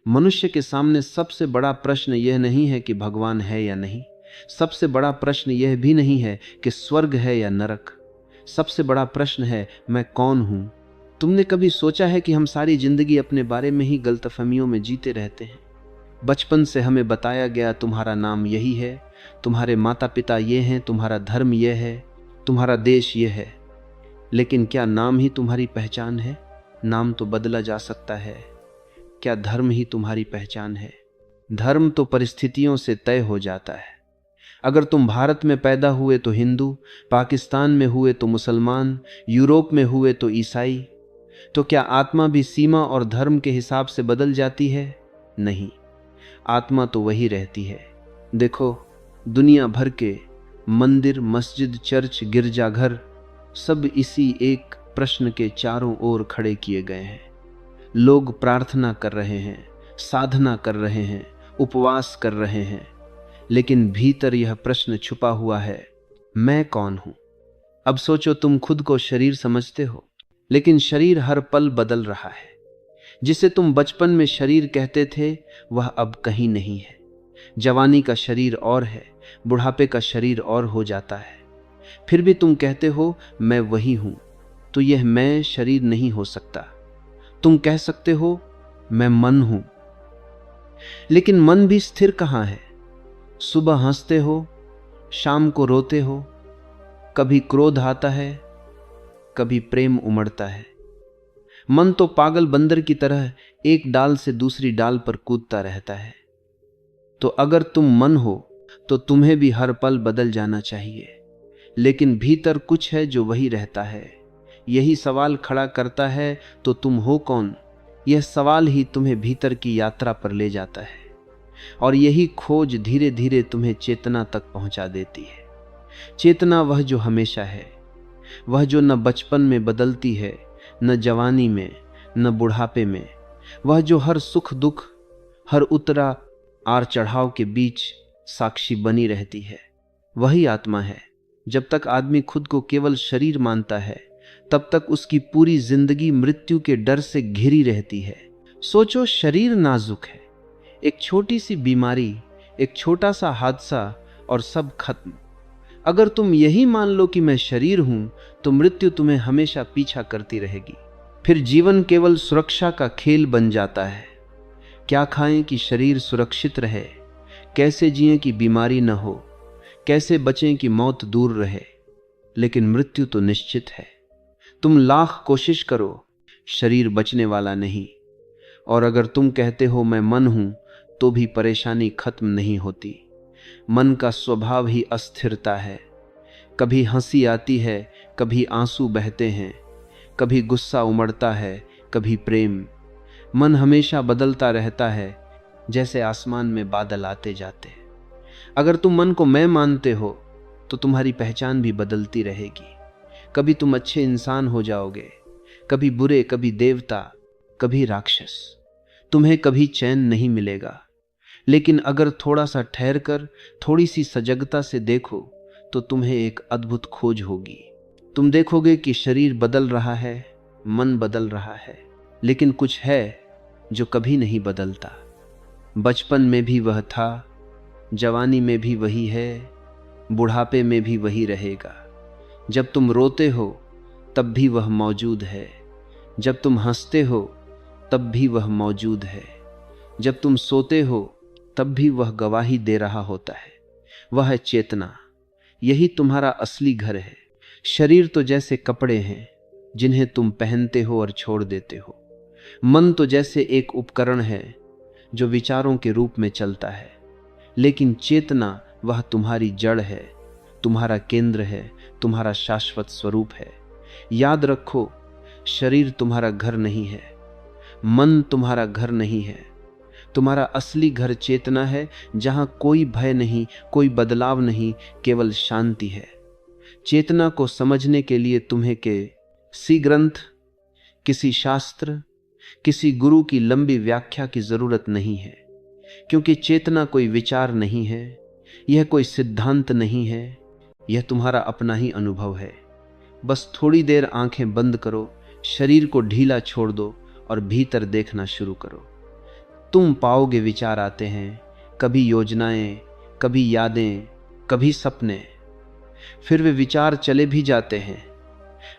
मनुष्य के सामने सबसे बड़ा प्रश्न यह नहीं है कि भगवान है या नहीं। सबसे बड़ा प्रश्न यह भी नहीं है कि स्वर्ग है या नरक। सबसे बड़ा प्रश्न है, मैं कौन हूं? तुमने कभी सोचा है कि हम सारी जिंदगी अपने बारे में ही गलतफहमियों में जीते रहते हैं? बचपन से हमें बताया गया तुम्हारा नाम यही है, तुम्हारे माता पिता ये हैं, तुम्हारा धर्म यह है, तुम्हारा देश यह है। लेकिन क्या नाम ही तुम्हारी पहचान है? नाम तो बदला जा सकता है। क्या धर्म ही तुम्हारी पहचान है? धर्म तो परिस्थितियों से तय हो जाता है। अगर तुम भारत में पैदा हुए तो हिंदू, पाकिस्तान में हुए तो मुसलमान, यूरोप में हुए तो ईसाई। तो क्या आत्मा भी सीमा और धर्म के हिसाब से बदल जाती है? नहीं, आत्मा तो वही रहती है। देखो, दुनिया भर के मंदिर, मस्जिद, चर्च, गिरजाघर सब इसी एक प्रश्न के चारों ओर खड़े किए गए हैं। लोग प्रार्थना कर रहे हैं, साधना कर रहे हैं, उपवास कर रहे हैं, लेकिन भीतर यह प्रश्न छुपा हुआ है, मैं कौन हूं? अब सोचो, तुम खुद को शरीर समझते हो, लेकिन शरीर हर पल बदल रहा है। जिसे तुम बचपन में शरीर कहते थे वह अब कहीं नहीं है। जवानी का शरीर और है, बुढ़ापे का शरीर और हो जाता है। फिर भी तुम कहते हो मैं वही हूं। तो यह मैं शरीर नहीं हो सकता। तुम कह सकते हो मैं मन हूं, लेकिन मन भी स्थिर कहां है? सुबह हंसते हो, शाम को रोते हो, कभी क्रोध आता है, कभी प्रेम उमड़ता है। मन तो पागल बंदर की तरह एक डाल से दूसरी डाल पर कूदता रहता है। तो अगर तुम मन हो तो तुम्हें भी हर पल बदल जाना चाहिए, लेकिन भीतर कुछ है जो वही रहता है। यही सवाल खड़ा करता है, तो तुम हो कौन? यह सवाल ही तुम्हें भीतर की यात्रा पर ले जाता है, और यही खोज धीरे धीरे तुम्हें चेतना तक पहुंचा देती है। चेतना वह जो हमेशा है, वह जो न बचपन में बदलती है, न जवानी में, न बुढ़ापे में। वह जो हर सुख दुख, हर उतरा आर चढ़ाव के बीच साक्षी बनी रहती है। वही आत्मा है। जब तक आदमी खुद को केवल शरीर मानता है, तब तक उसकी पूरी जिंदगी मृत्यु के डर से घिरी रहती है। सोचो, शरीर नाजुक है। एक छोटी सी बीमारी, एक छोटा सा हादसा और सब खत्म। अगर तुम यही मान लो कि मैं शरीर हूं, तो मृत्यु तुम्हें हमेशा पीछा करती रहेगी। फिर जीवन केवल सुरक्षा का खेल बन जाता है। क्या खाएं कि शरीर सुरक्षित रहे, कैसे जिएं कि बीमारी न हो, कैसे बचें कि मौत दूर रहे। लेकिन मृत्यु तो निश्चित है। तुम लाख कोशिश करो, शरीर बचने वाला नहीं। और अगर तुम कहते हो मैं मन हूं, तो भी परेशानी खत्म नहीं होती। मन का स्वभाव ही अस्थिरता है। कभी हंसी आती है, कभी आंसू बहते हैं, कभी गुस्सा उमड़ता है, कभी प्रेम। मन हमेशा बदलता रहता है, जैसे आसमान में बादल आते जाते। अगर तुम मन को मैं मानते हो, तो तुम्हारी पहचान भी बदलती रहेगी। कभी तुम अच्छे इंसान हो जाओगे, कभी बुरे, कभी देवता, कभी राक्षस। तुम्हें कभी चैन नहीं मिलेगा। लेकिन अगर थोड़ा सा ठहर कर, थोड़ी सी सजगता से देखो, तो तुम्हें एक अद्भुत खोज होगी। तुम देखोगे कि शरीर बदल रहा है, मन बदल रहा है, लेकिन कुछ है जो कभी नहीं बदलता। बचपन में भी वह था, जवानी में भी वही है, बुढ़ापे में भी वही रहेगा। जब तुम रोते हो तब भी वह मौजूद है, जब तुम हंसते हो तब भी वह मौजूद है, जब तुम सोते हो तब भी वह गवाही दे रहा होता है। वह है चेतना। यही तुम्हारा असली घर है। शरीर तो जैसे कपड़े हैं जिन्हें तुम पहनते हो और छोड़ देते हो। मन तो जैसे एक उपकरण है जो विचारों के रूप में चलता है। लेकिन चेतना वह तुम्हारी जड़ है, तुम्हारा केंद्र है, तुम्हारा शाश्वत स्वरूप है। याद रखो, शरीर तुम्हारा घर नहीं है, मन तुम्हारा घर नहीं है। तुम्हारा असली घर चेतना है, जहां कोई भय नहीं, कोई बदलाव नहीं, केवल शांति है। चेतना को समझने के लिए तुम्हें किसी ग्रंथ, किसी शास्त्र, किसी गुरु की लंबी व्याख्या की जरूरत नहीं है, क्योंकि चेतना कोई विचार नहीं है, यह कोई सिद्धांत नहीं है, यह तुम्हारा अपना ही अनुभव है। बस थोड़ी देर आंखें बंद करो, शरीर को ढीला छोड़ दो और भीतर देखना शुरू करो। तुम पाओगे विचार आते हैं, कभी योजनाएं, कभी यादें, कभी सपने। फिर वे विचार चले भी जाते हैं,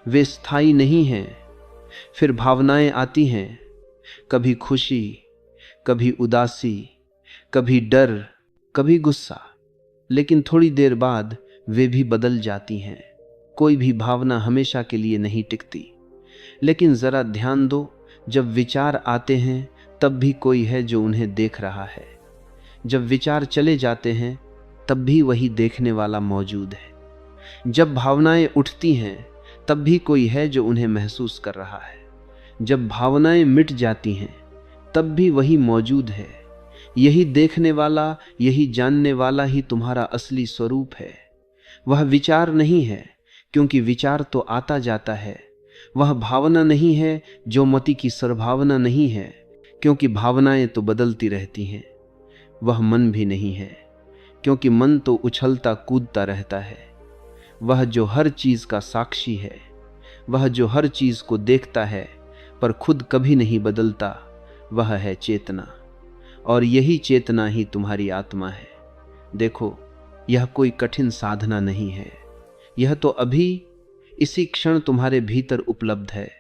वे स्थायी नहीं हैं। फिर भावनाएं आती हैं, कभी खुशी, कभी उदासी, कभी डर, कभी गुस्सा। लेकिन थोड़ी देर बाद वे भी बदल जाती हैं। कोई भी भावना हमेशा के लिए नहीं टिकती। लेकिन जरा ध्यान दो, जब विचार आते हैं तब भी कोई है जो उन्हें देख रहा है। जब विचार चले जाते हैं तब भी वही देखने वाला मौजूद है। जब भावनाएं उठती हैं तब भी कोई है जो उन्हें महसूस कर रहा है। जब भावनाएं मिट जाती हैं तब भी वही मौजूद है। यही देखने वाला, यही जानने वाला ही तुम्हारा असली स्वरूप है। वह विचार नहीं है, क्योंकि विचार तो आता जाता है। वह भावना नहीं है, जो मति की सर्वभावना नहीं है, क्योंकि भावनाएं तो बदलती रहती हैं। वह मन भी नहीं है, क्योंकि मन तो उछलता कूदता रहता है। वह जो हर चीज का साक्षी है, वह जो हर चीज को देखता है पर खुद कभी नहीं बदलता, वह है चेतना। और यही चेतना ही तुम्हारी आत्मा है। देखो, यह कोई कठिन साधना नहीं है। यह तो अभी इसी क्षण तुम्हारे भीतर उपलब्ध है।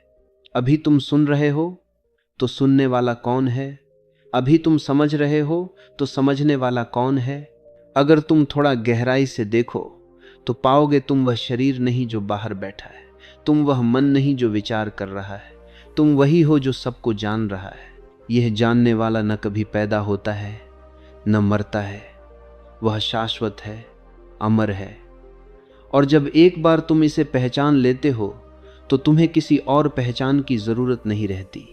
अभी तुम सुन रहे हो तो सुनने वाला कौन है? अभी तुम समझ रहे हो तो समझने वाला कौन है? अगर तुम थोड़ा गहराई से देखो तो पाओगे तुम वह शरीर नहीं जो बाहर बैठा है, तुम वह मन नहीं जो विचार कर रहा है, तुम वही हो जो सबको जान रहा है। यह जानने वाला न कभी पैदा होता है न मरता है, वह शाश्वत है, अमर है। और जब एक बार तुम इसे पहचान लेते हो तो तुम्हें किसी और पहचान की जरूरत नहीं रहती।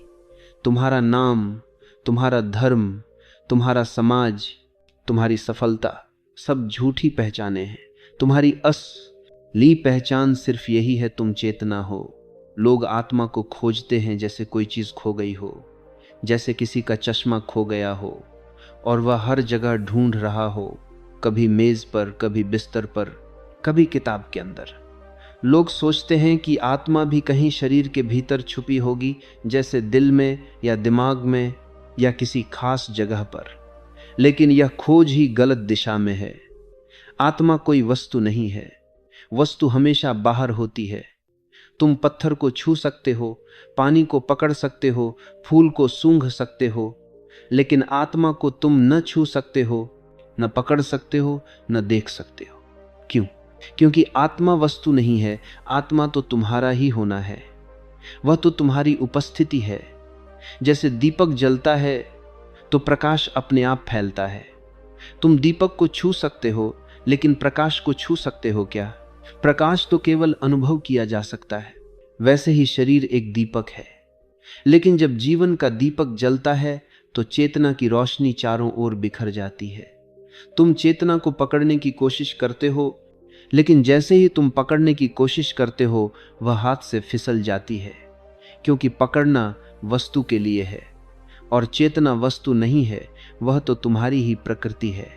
तुम्हारा नाम, तुम्हारा धर्म, तुम्हारा समाज, तुम्हारी सफलता सब झूठी पहचाने हैं। तुम्हारी असली पहचान सिर्फ यही है, तुम चेतना हो। लोग आत्मा को खोजते हैं जैसे कोई चीज खो गई हो, जैसे किसी का चश्मा खो गया हो और वह हर जगह ढूंढ रहा हो, कभी मेज पर, कभी बिस्तर पर, कभी किताब के अंदर। लोग सोचते हैं कि आत्मा भी कहीं शरीर के भीतर छुपी होगी, जैसे दिल में या दिमाग में या किसी खास जगह पर। लेकिन यह खोज ही गलत दिशा में है। आत्मा कोई वस्तु नहीं है, वस्तु हमेशा बाहर होती है। तुम पत्थर को छू सकते हो, पानी को पकड़ सकते हो, फूल को सूंघ सकते हो, लेकिन आत्मा को तुम न छू सकते हो, न पकड़ सकते हो, न देख सकते हो। क्यों? क्योंकि आत्मा वस्तु नहीं है। आत्मा तो तुम्हारा ही होना है। वह तो तुम्हारी उपस्थिति है। जैसे दीपक जलता है तो प्रकाश अपने आप फैलता है। तुम दीपक को छू सकते हो, लेकिन प्रकाश को छू सकते हो क्या? प्रकाश तो केवल अनुभव किया जा सकता है। वैसे ही शरीर एक दीपक है, लेकिन जब जीवन का दीपक जलता है तो चेतना की रोशनी चारों ओर बिखर जाती है। तुम चेतना को पकड़ने की कोशिश करते हो, लेकिन जैसे ही तुम पकड़ने की कोशिश करते हो वह हाथ से फिसल जाती है, क्योंकि पकड़ना वस्तु के लिए है और चेतना वस्तु नहीं है, वह तो तुम्हारी ही प्रकृति है।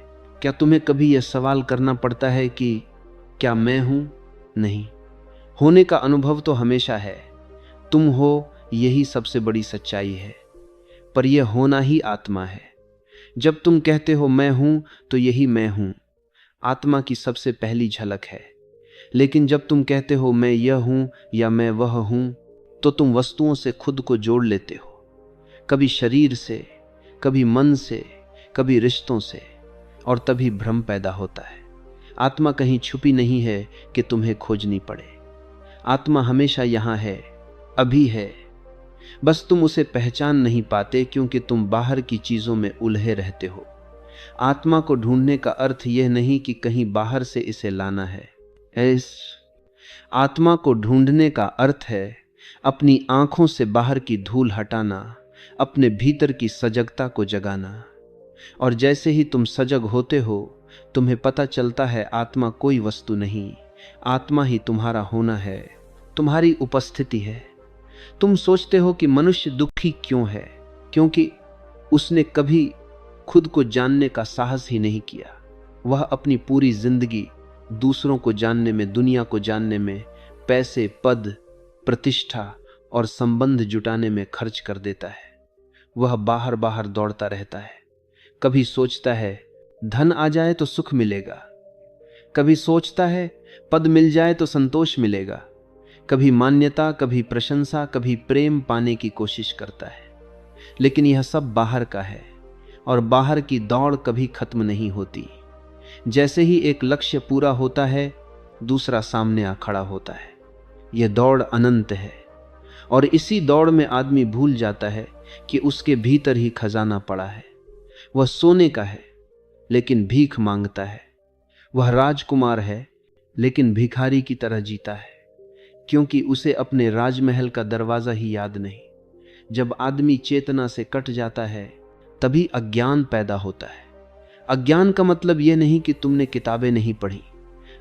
क्या तुम्हें कभी यह सवाल करना पड़ता है कि क्या मैं हूं? नहीं। होने का अनुभव तो हमेशा है। तुम हो, यही सबसे बड़ी सच्चाई है। पर यह होना ही आत्मा है। जब तुम कहते हो मैं हूं, तो यही मैं हूं आत्मा की सबसे पहली झलक है। लेकिन जब तुम कहते हो मैं यह हूं या मैं वह हूं, तो तुम वस्तुओं से खुद को जोड़ लेते हो, कभी शरीर से, कभी मन से, कभी रिश्तों से, और तभी भ्रम पैदा होता है। आत्मा कहीं छुपी नहीं है कि तुम्हें खोजनी पड़े। आत्मा हमेशा यहां है, अभी है। बस तुम उसे पहचान नहीं पाते, क्योंकि तुम बाहर की चीजों में उलझे रहते हो। आत्मा को ढूंढने का अर्थ यह नहीं कि कहीं बाहर से इसे लाना है। इस आत्मा को ढूंढने का अर्थ है अपनी आंखों से बाहर की धूल हटाना, अपने भीतर की सजगता को जगाना। और जैसे ही तुम सजग होते हो, तुम्हें पता चलता है आत्मा कोई वस्तु नहीं, आत्मा ही तुम्हारा होना है, तुम्हारी उपस्थिति है। तुम सोचते हो कि मनुष्य दुखी क्यों है? क्योंकि उसने कभी खुद को जानने का साहस ही नहीं किया। वह अपनी पूरी जिंदगी दूसरों को जानने में, दुनिया को जानने में, पैसे, पद, प्रतिष्ठा और संबंध जुटाने में खर्च कर देता है। वह बाहर बाहर दौड़ता रहता है। कभी सोचता है धन आ जाए तो सुख मिलेगा, कभी सोचता है पद मिल जाए तो संतोष मिलेगा, कभी मान्यता, कभी प्रशंसा, कभी प्रेम पाने की कोशिश करता है। लेकिन यह सब बाहर का है और बाहर की दौड़ कभी खत्म नहीं होती। जैसे ही एक लक्ष्य पूरा होता है, दूसरा सामने आ खड़ा होता है। यह दौड़ अनंत है और इसी दौड़ में आदमी भूल जाता है कि उसके भीतर ही खजाना पड़ा है। वह सोने का है लेकिन भीख मांगता है। वह राजकुमार है लेकिन भिखारी की तरह जीता है, क्योंकि उसे अपने राजमहल का दरवाजा ही याद नहीं। जब आदमी चेतना से कट जाता है तभी अज्ञान पैदा होता है। अज्ञान का मतलब यह नहीं कि तुमने किताबें नहीं पढ़ी।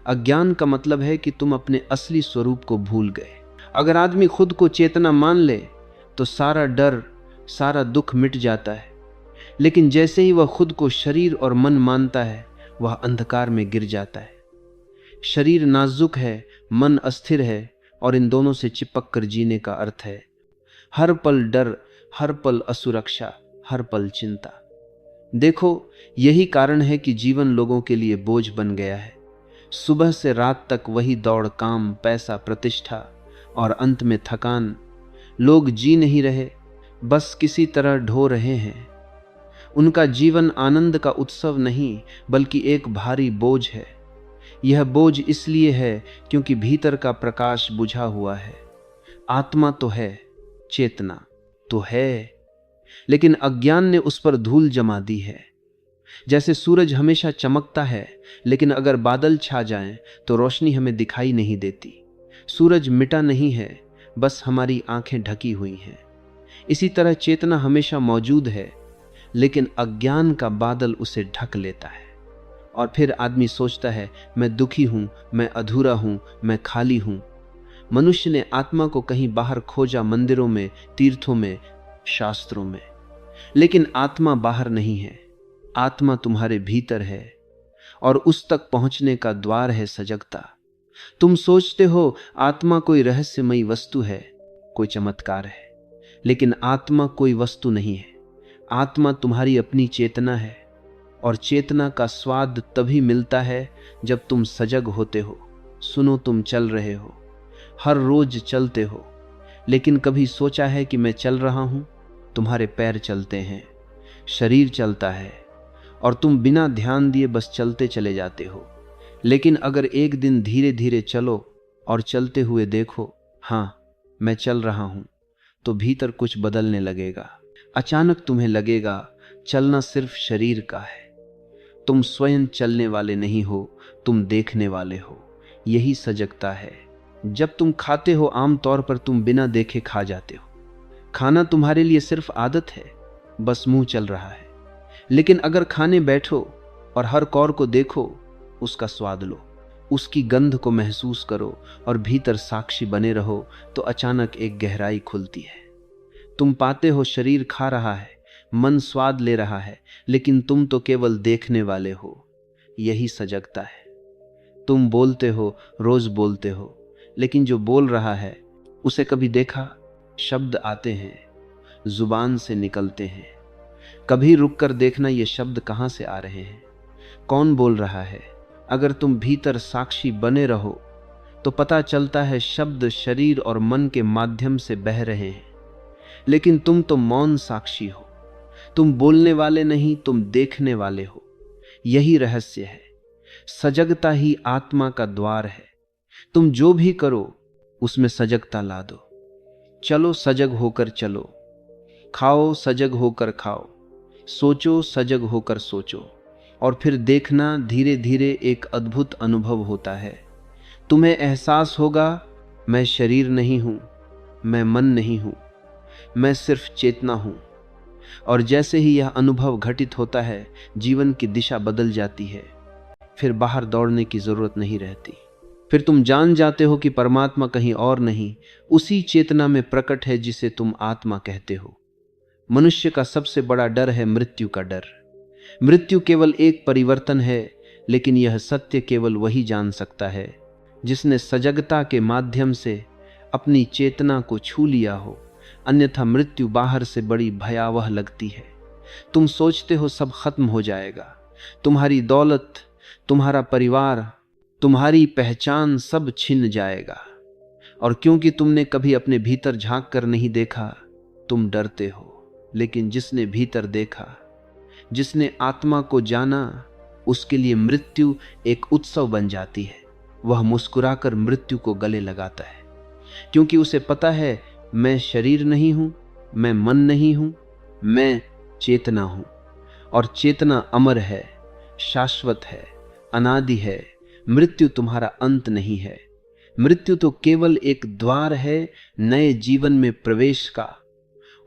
अज्ञान का मतलब है कि तुम अपने असली स्वरूप को भूल गए। अगर आदमी खुद को चेतना मान ले तो सारा डर, सारा दुख मिट जाता है। लेकिन जैसे ही वह खुद को शरीर और मन मानता है, वह अंधकार में गिर जाता है। शरीर नाजुक है, मन अस्थिर है, और इन दोनों से चिपक कर जीने का अर्थ है हर पल डर, हर पल असुरक्षा, हर पल चिंता। देखो, यही कारण है कि जीवन लोगों के लिए बोझ बन गया है। सुबह से रात तक वही दौड़, काम, पैसा, प्रतिष्ठा और अंत में थकान। लोग जी नहीं रहे, बस किसी तरह ढो रहे हैं। उनका जीवन आनंद का उत्सव नहीं बल्कि एक भारी बोझ है। यह बोझ इसलिए है क्योंकि भीतर का प्रकाश बुझा हुआ है। आत्मा तो है, चेतना तो है, लेकिन अज्ञान ने उस पर धूल जमा दी है। जैसे सूरज हमेशा चमकता है, लेकिन अगर बादल छा जाएं तो रोशनी हमें दिखाई नहीं देती। सूरज मिटा नहीं है, बस हमारी आंखें ढकी हुई हैं। इसी तरह चेतना हमेशा मौजूद है, लेकिन अज्ञान का बादल उसे ढक लेता है। और फिर आदमी सोचता है, मैं दुखी हूं, मैं अधूरा हूं, मैं खाली हूं। मनुष्य ने आत्मा को कहीं बाहर खोजा, मंदिरों में, तीर्थों में, शास्त्रों में। लेकिन आत्मा बाहर नहीं है, आत्मा तुम्हारे भीतर है, और उस तक पहुंचने का द्वार है सजगता। तुम सोचते हो आत्मा कोई रहस्यमयी वस्तु है, कोई चमत्कार है, लेकिन आत्मा कोई वस्तु नहीं है। आत्मा तुम्हारी अपनी चेतना है, और चेतना का स्वाद तभी मिलता है जब तुम सजग होते हो। सुनो, तुम चल रहे हो, हर रोज चलते हो, लेकिन कभी सोचा है कि मैं चल रहा हूं? तुम्हारे पैर चलते हैं, शरीर चलता है, और तुम बिना ध्यान दिए बस चलते चले जाते हो। लेकिन अगर एक दिन धीरे धीरे चलो और चलते हुए देखो, हाँ मैं चल रहा हूं, तो भीतर कुछ बदलने लगेगा। अचानक तुम्हें लगेगा चलना सिर्फ शरीर का है। तुम स्वयं चलने वाले नहीं हो, तुम देखने वाले हो। यही सजगता है। जब तुम खाते हो, आमतौर पर तुम बिना देखे खा जाते हो। खाना तुम्हारे लिए सिर्फ आदत है, बस मुंह चल रहा है। लेकिन अगर खाने बैठो और हर कौर को देखो, उसका स्वाद लो, उसकी गंध को महसूस करो और भीतर साक्षी बने रहो, तो अचानक एक गहराई खुलती है। तुम पाते हो शरीर खा रहा है, मन स्वाद ले रहा है, लेकिन तुम तो केवल देखने वाले हो। यही सजगता है। तुम बोलते हो, रोज बोलते हो, लेकिन जो बोल रहा है उसे कभी देखा? शब्द आते हैं, जुबान से निकलते हैं। कभी रुककर देखना ये शब्द कहाँ से आ रहे हैं, कौन बोल रहा है। अगर तुम भीतर साक्षी बने रहो तो पता चलता है शब्द शरीर और मन के माध्यम से बह रहे हैं, लेकिन तुम तो मौन साक्षी हो। तुम बोलने वाले नहीं, तुम देखने वाले हो। यही रहस्य है। सजगता ही आत्मा का द्वार है। तुम जो भी करो उसमें सजगता ला दो। चलो, सजग होकर चलो। खाओ, सजग होकर खाओ। सोचो, सजग होकर सोचो। और फिर देखना, धीरे धीरे एक अद्भुत अनुभव होता है। तुम्हें एहसास होगा, मैं शरीर नहीं हूं, मैं मन नहीं हूं, मैं सिर्फ चेतना हूं। और जैसे ही यह अनुभव घटित होता है, जीवन की दिशा बदल जाती है। फिर बाहर दौड़ने की जरूरत नहीं रहती। फिर तुम जान जाते हो कि परमात्मा कहीं और नहीं, उसी चेतना में प्रकट है जिसे तुम आत्मा कहते हो। मनुष्य का सबसे बड़ा डर है मृत्यु का डर। मृत्यु केवल एक परिवर्तन है, लेकिन यह सत्य केवल वही जान सकता है जिसने सजगता के माध्यम से अपनी चेतना को छू लिया हो, अन्यथा मृत्यु बाहर से बड़ी भयावह लगती है। तुम सोचते हो सब खत्म हो जाएगा, तुम्हारी दौलत, तुम्हारा परिवार, तुम्हारी पहचान सब छिन जाएगा, और क्योंकि तुमने कभी अपने भीतर झांक कर नहीं देखा, तुम डरते हो। लेकिन जिसने भीतर देखा, जिसने आत्मा को जाना, उसके लिए मृत्यु एक उत्सव बन जाती है। वह मुस्कुराकर मृत्यु को गले लगाता है, क्योंकि उसे पता है मैं शरीर नहीं हूं, मैं मन नहीं हूं, मैं चेतना हूं, और चेतना अमर है, शाश्वत है, अनादि है। मृत्यु तुम्हारा अंत नहीं है। मृत्यु तो केवल एक द्वार है नए जीवन में प्रवेश का,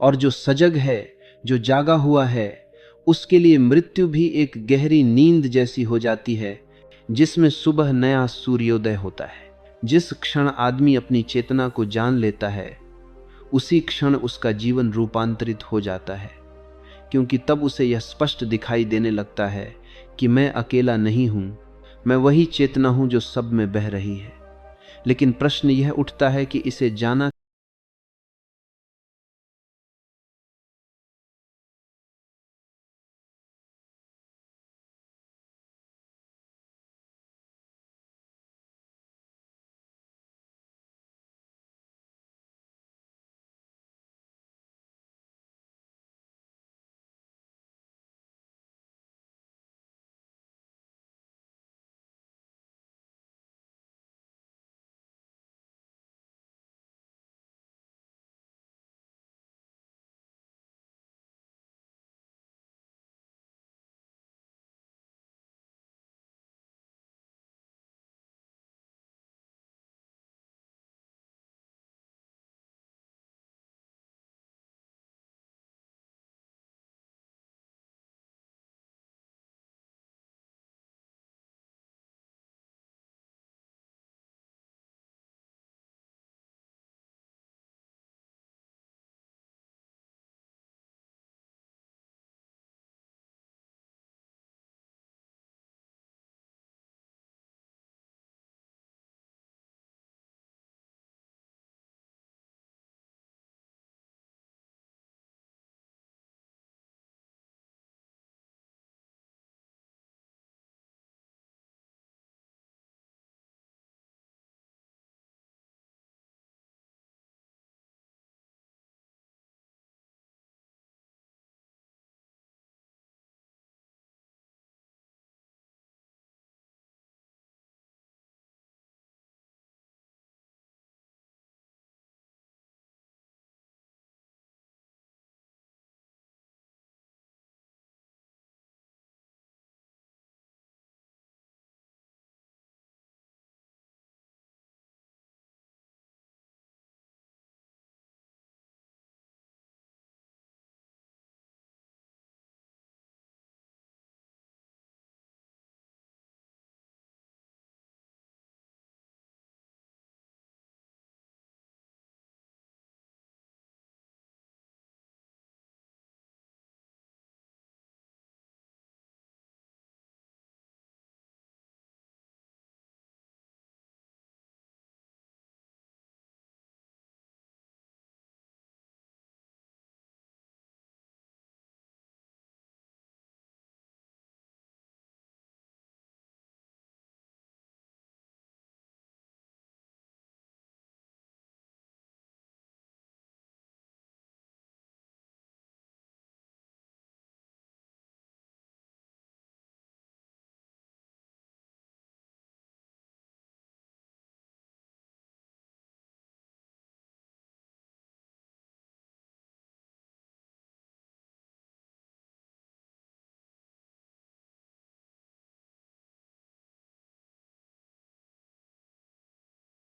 और जो सजग है, जो जागा हुआ है, उसके लिए मृत्यु भी एक गहरी नींद जैसी हो जाती है, जिसमें सुबह नया सूर्योदय होता है। जिस क्षण आदमी अपनी चेतना को जान लेता है, उसी क्षण उसका जीवन रूपांतरित हो जाता है, क्योंकि तब उसे यह स्पष्ट दिखाई देने लगता है कि मैं अकेला नहीं हूं, मैं वही चेतना हूं जो सब में बह रही है। लेकिन प्रश्न यह उठता है कि इसे जाना